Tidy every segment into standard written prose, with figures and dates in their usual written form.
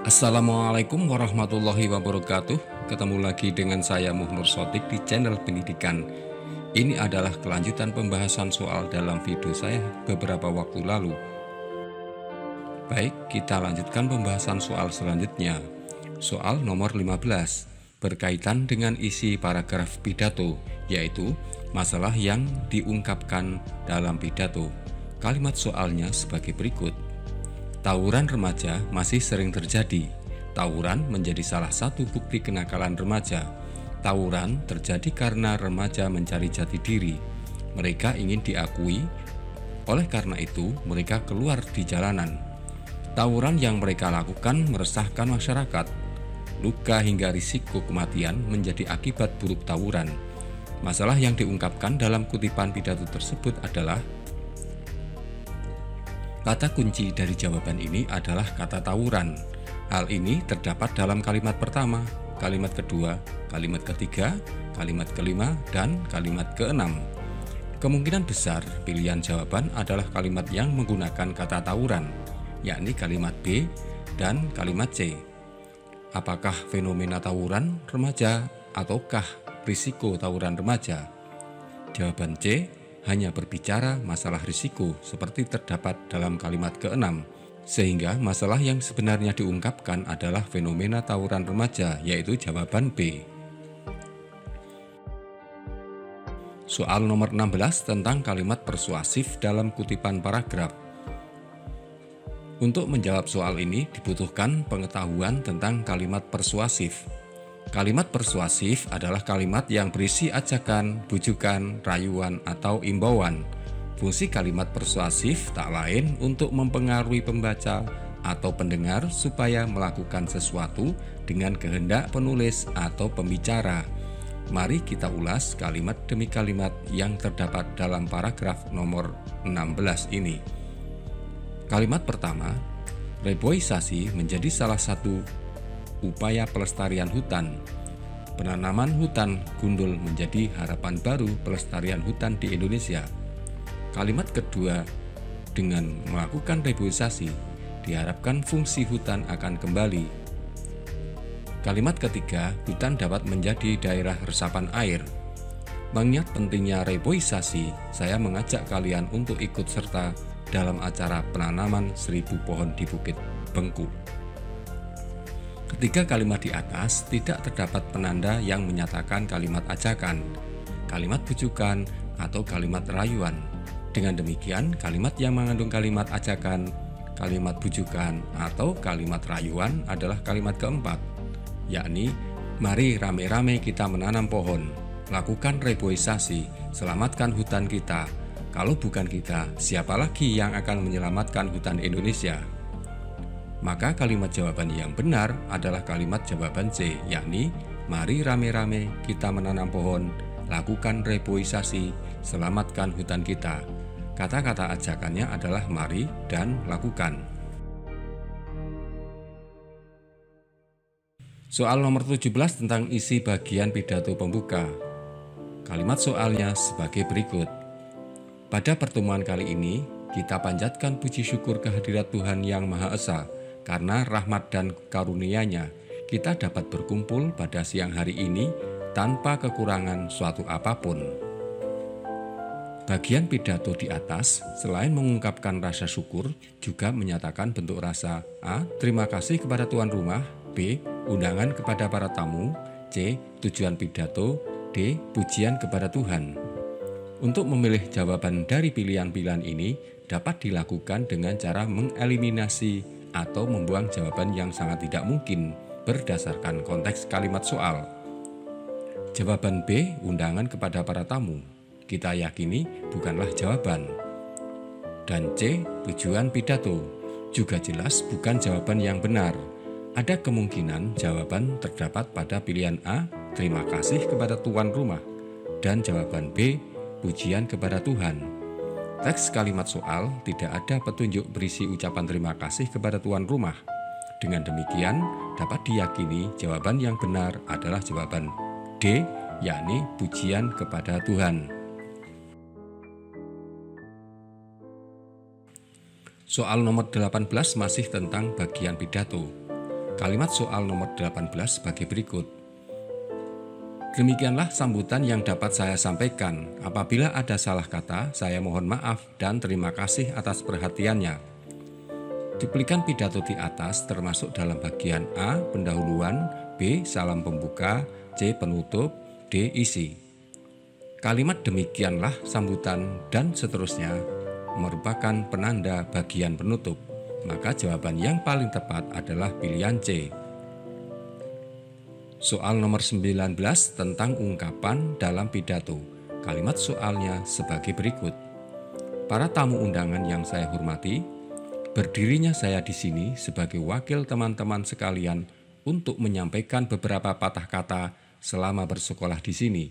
Assalamualaikum warahmatullahi wabarakatuh. Ketemu lagi dengan saya Muhnur Sotik di channel pendidikan. Ini adalah kelanjutan pembahasan soal dalam video saya beberapa waktu lalu. Baik, kita lanjutkan pembahasan soal selanjutnya. Soal nomor 15 berkaitan dengan isi paragraf pidato, yaitu masalah yang diungkapkan dalam pidato. Kalimat soalnya sebagai berikut. Tawuran remaja masih sering terjadi. Tawuran menjadi salah satu bukti kenakalan remaja. Tawuran terjadi karena remaja mencari jati diri. Mereka ingin diakui, oleh karena itu mereka keluar di jalanan. Tawuran yang mereka lakukan meresahkan masyarakat. Luka hingga risiko kematian menjadi akibat buruk tawuran. Masalah yang diungkapkan dalam kutipan pidato tersebut adalah kata kunci dari jawaban ini adalah kata tawuran. Hal ini terdapat dalam kalimat pertama, kalimat kedua, kalimat ketiga, kalimat kelima, dan kalimat keenam. Kemungkinan besar pilihan jawaban adalah kalimat yang menggunakan kata tawuran, yakni kalimat B dan kalimat C. Apakah fenomena tawuran remaja ataukah risiko tawuran remaja? Jawaban C hanya berbicara masalah risiko seperti terdapat dalam kalimat keenam, sehingga masalah yang sebenarnya diungkapkan adalah fenomena tawuran remaja, yaitu jawaban B. Soal nomor 16 tentang kalimat persuasif dalam kutipan paragraf. Untuk menjawab soal ini dibutuhkan pengetahuan tentang kalimat persuasif. Kalimat persuasif adalah kalimat yang berisi ajakan, bujukan, rayuan, atau imbauan. Fungsi kalimat persuasif tak lain untuk mempengaruhi pembaca atau pendengar supaya melakukan sesuatu dengan kehendak penulis atau pembicara. Mari kita ulas kalimat demi kalimat yang terdapat dalam paragraf nomor 16 ini. Kalimat pertama, reboisasi menjadi salah satu upaya pelestarian hutan. Penanaman hutan gundul menjadi harapan baru pelestarian hutan di Indonesia. Kalimat kedua, dengan melakukan reboisasi, diharapkan fungsi hutan akan kembali. Kalimat ketiga, hutan dapat menjadi daerah resapan air. Mengingat pentingnya reboisasi, saya mengajak kalian untuk ikut serta dalam acara penanaman 1000 pohon di Bukit Bengku. Ketiga kalimat di atas tidak terdapat penanda yang menyatakan kalimat ajakan, kalimat bujukan, atau kalimat rayuan. Dengan demikian, kalimat yang mengandung kalimat ajakan, kalimat bujukan, atau kalimat rayuan adalah kalimat keempat, yakni mari rame-rame kita menanam pohon, lakukan reboisasi, selamatkan hutan kita. Kalau bukan kita, siapa lagi yang akan menyelamatkan hutan Indonesia? Maka kalimat jawaban yang benar adalah kalimat jawaban C, yakni mari rame-rame kita menanam pohon, lakukan reboisasi, selamatkan hutan kita. Kata-kata ajakannya adalah mari dan lakukan. Soal nomor 17 tentang isi bagian pidato pembuka. Kalimat soalnya sebagai berikut. Pada pertemuan kali ini, kita panjatkan puji syukur kehadirat Tuhan Yang Maha Esa. Karena rahmat dan karunia-Nya, kita dapat berkumpul pada siang hari ini tanpa kekurangan suatu apapun. Bagian pidato di atas, selain mengungkapkan rasa syukur, juga menyatakan bentuk rasa A. Terima kasih kepada tuan rumah, B. Undangan kepada para tamu, C. Tujuan pidato, D. Pujian kepada Tuhan. Untuk memilih jawaban dari pilihan-pilihan ini dapat dilakukan dengan cara mengeliminasi atau membuang jawaban yang sangat tidak mungkin berdasarkan konteks kalimat soal. Jawaban B, undangan kepada para tamu, kita yakini bukanlah jawaban. Dan C, tujuan pidato, juga jelas bukan jawaban yang benar. Ada kemungkinan jawaban terdapat pada pilihan A, terima kasih kepada tuan rumah, dan jawaban B, pujian kepada Tuhan. Teks kalimat soal tidak ada petunjuk berisi ucapan terima kasih kepada tuan rumah. Dengan demikian, dapat diyakini jawaban yang benar adalah jawaban D, yakni pujian kepada Tuhan. Soal nomor 18 masih tentang bagian pidato. Kalimat soal nomor 18 sebagai berikut. Demikianlah sambutan yang dapat saya sampaikan. Apabila ada salah kata, saya mohon maaf dan terima kasih atas perhatiannya. Cuplikan pidato di atas termasuk dalam bagian A. Pendahuluan, B. Salam pembuka, C. Penutup, D. Isi. Kalimat demikianlah sambutan dan seterusnya merupakan penanda bagian penutup. Maka jawaban yang paling tepat adalah pilihan C. Soal nomor 19 tentang ungkapan dalam pidato. Kalimat soalnya sebagai berikut. Para tamu undangan yang saya hormati, berdirinya saya di sini sebagai wakil teman-teman sekalian untuk menyampaikan beberapa patah kata selama bersekolah di sini.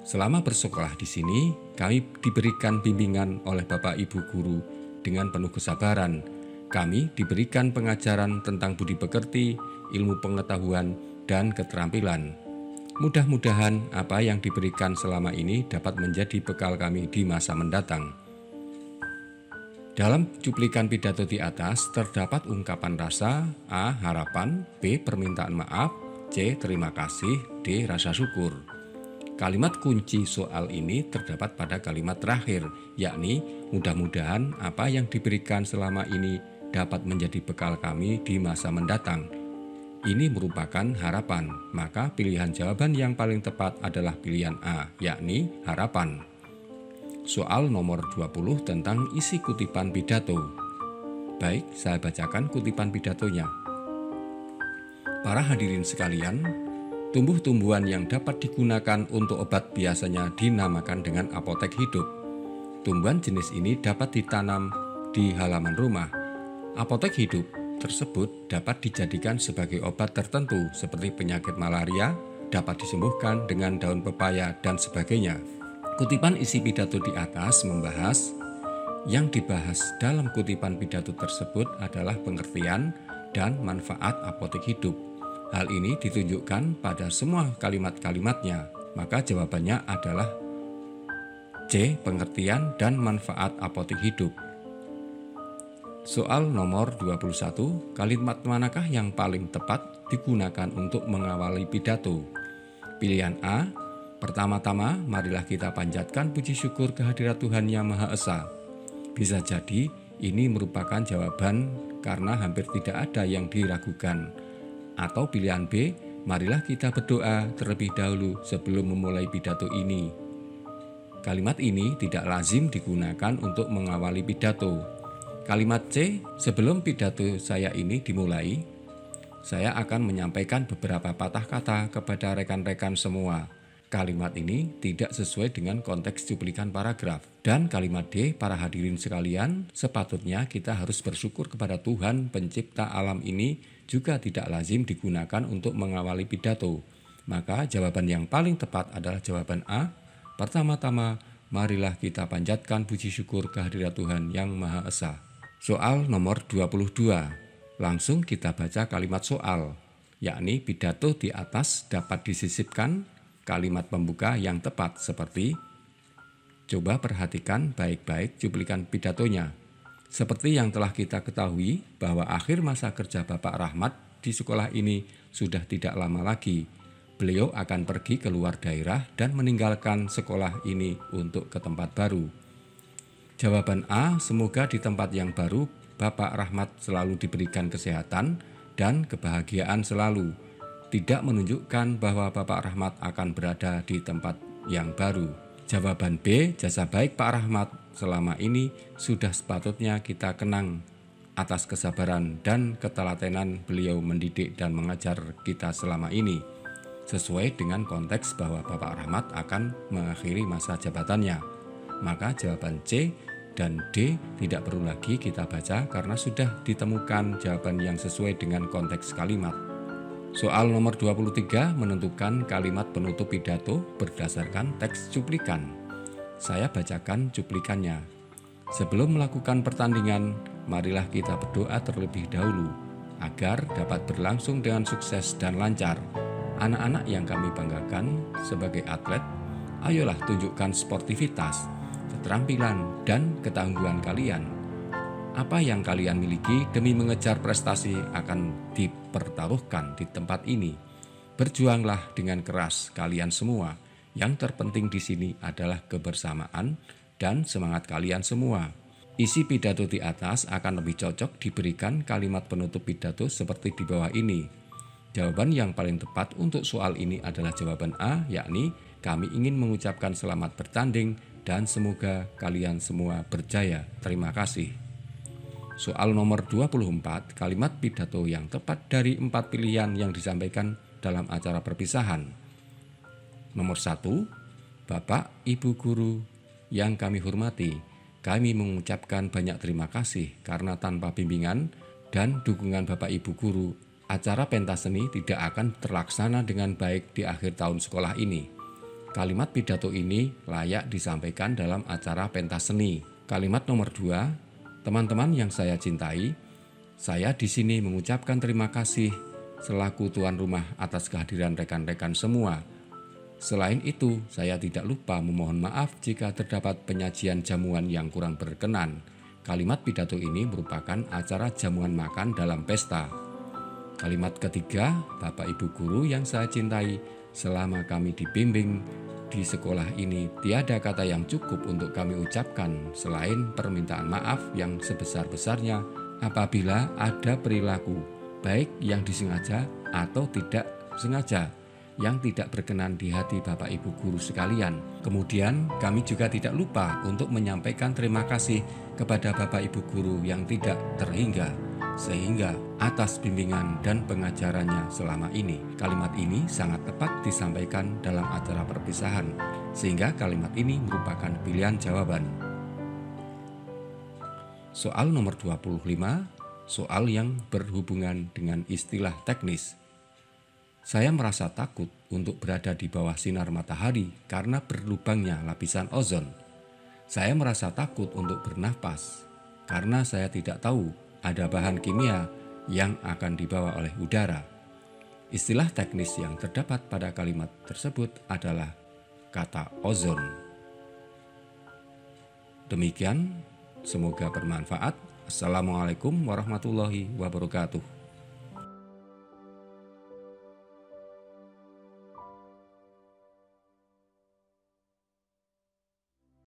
Selama bersekolah di sini, kami diberikan bimbingan oleh Bapak Ibu guru dengan penuh kesabaran. Kami diberikan pengajaran tentang budi pekerti, ilmu pengetahuan, dan keterampilan. Mudah-mudahan apa yang diberikan selama ini dapat menjadi bekal kami di masa mendatang. Dalam cuplikan pidato di atas terdapat ungkapan rasa, A. Harapan, B. Permintaan maaf, C. Terima kasih, D. Rasa syukur. Kalimat kunci soal ini terdapat pada kalimat terakhir, yakni mudah-mudahan apa yang diberikan selama ini dapat menjadi bekal kami di masa mendatang. Ini merupakan harapan, maka pilihan jawaban yang paling tepat adalah pilihan A, yakni harapan. Soal nomor 20 tentang isi kutipan pidato. Baik, saya bacakan kutipan pidatonya. Para hadirin sekalian, tumbuh-tumbuhan yang dapat digunakan untuk obat biasanya dinamakan dengan apotek hidup. Tumbuhan jenis ini dapat ditanam di halaman rumah. Apotek hidup tersebut dapat dijadikan sebagai obat tertentu seperti penyakit malaria, dapat disembuhkan dengan daun pepaya, dan sebagainya. Kutipan isi pidato di atas membahas yang dibahas dalam kutipan pidato tersebut adalah pengertian dan manfaat apotek hidup. Hal ini ditunjukkan pada semua kalimat-kalimatnya, maka jawabannya adalah C. Pengertian dan manfaat apotek hidup. Soal nomor 21, kalimat manakah yang paling tepat digunakan untuk mengawali pidato? Pilihan A, pertama-tama marilah kita panjatkan puji syukur kehadirat Tuhan Yang Maha Esa. Bisa jadi ini merupakan jawaban karena hampir tidak ada yang diragukan. Atau pilihan B, marilah kita berdoa terlebih dahulu sebelum memulai pidato ini. Kalimat ini tidak lazim digunakan untuk mengawali pidato. Kalimat C, sebelum pidato saya ini dimulai, saya akan menyampaikan beberapa patah kata kepada rekan-rekan semua. Kalimat ini tidak sesuai dengan konteks cuplikan paragraf. Dan kalimat D, para hadirin sekalian, sepatutnya kita harus bersyukur kepada Tuhan pencipta alam ini juga tidak lazim digunakan untuk mengawali pidato. Maka jawaban yang paling tepat adalah jawaban A. Pertama-tama, marilah kita panjatkan puji syukur kehadirat Tuhan Yang Maha Esa. Soal nomor 22. Langsung kita baca kalimat soal, yakni pidato di atas dapat disisipkan kalimat pembuka yang tepat seperti, coba perhatikan baik-baik cuplikan pidatonya. Seperti yang telah kita ketahui bahwa akhir masa kerja Bapak Rahmat di sekolah ini sudah tidak lama lagi. Beliau akan pergi ke luar daerah dan meninggalkan sekolah ini untuk ke tempat baru. Jawaban A, semoga di tempat yang baru Bapak Rahmat selalu diberikan kesehatan dan kebahagiaan selalu. Tidak menunjukkan bahwa Bapak Rahmat akan berada di tempat yang baru. Jawaban B, jasa baik Pak Rahmat selama ini sudah sepatutnya kita kenang atas kesabaran dan ketelatenan beliau mendidik dan mengajar kita selama ini. Sesuai dengan konteks bahwa Bapak Rahmat akan mengakhiri masa jabatannya. Maka jawaban C dan D tidak perlu lagi kita baca karena sudah ditemukan jawaban yang sesuai dengan konteks kalimat. Soal nomor 23 menentukan kalimat penutup pidato berdasarkan teks cuplikan. Saya bacakan cuplikannya. Sebelum melakukan pertandingan, marilah kita berdoa terlebih dahulu agar dapat berlangsung dengan sukses dan lancar. Anak-anak yang kami banggakan sebagai atlet, ayolah tunjukkan sportivitas, keterampilan, dan ketangguhan kalian. Apa yang kalian miliki demi mengejar prestasi akan dipertaruhkan di tempat ini. Berjuanglah dengan keras kalian semua. Yang terpenting di sini adalah kebersamaan dan semangat kalian semua. Isi pidato di atas akan lebih cocok diberikan kalimat penutup pidato seperti di bawah ini. Jawaban yang paling tepat untuk soal ini adalah jawaban A, yakni kami ingin mengucapkan selamat bertanding dan semoga kalian semua berjaya. Terima kasih. Soal nomor 24, kalimat pidato yang tepat dari 4 pilihan yang disampaikan dalam acara perpisahan. Nomor 1, Bapak, Ibu guru yang kami hormati, kami mengucapkan banyak terima kasih karena tanpa bimbingan dan dukungan Bapak Ibu guru, acara pentas seni tidak akan terlaksana dengan baik di akhir tahun sekolah ini. Kalimat pidato ini layak disampaikan dalam acara pentas seni. Kalimat nomor 2, teman-teman yang saya cintai, saya di sini mengucapkan terima kasih selaku tuan rumah atas kehadiran rekan-rekan semua. Selain itu, saya tidak lupa memohon maaf jika terdapat penyajian jamuan yang kurang berkenan. Kalimat pidato ini merupakan acara jamuan makan dalam pesta. Kalimat ketiga, Bapak Ibu guru yang saya cintai, selama kami dibimbing di sekolah ini, tiada kata yang cukup untuk kami ucapkan selain permintaan maaf yang sebesar-besarnya apabila ada perilaku, baik yang disengaja atau tidak sengaja, yang tidak berkenan di hati Bapak Ibu guru sekalian. Kemudian kami juga tidak lupa untuk menyampaikan terima kasih kepada Bapak Ibu guru yang tidak terhingga sehingga atas bimbingan dan pengajarannya selama ini. Kalimat ini sangat tepat disampaikan dalam acara perpisahan, sehingga kalimat ini merupakan pilihan jawaban. Soal nomor 25, soal yang berhubungan dengan istilah teknis. Saya merasa takut untuk berada di bawah sinar matahari karena berlubangnya lapisan ozon. Saya merasa takut untuk bernafas karena saya tidak tahu ada bahan kimia yang akan dibawa oleh udara. Istilah teknis yang terdapat pada kalimat tersebut adalah kata ozon. Demikian, semoga bermanfaat. Assalamualaikum warahmatullahi wabarakatuh.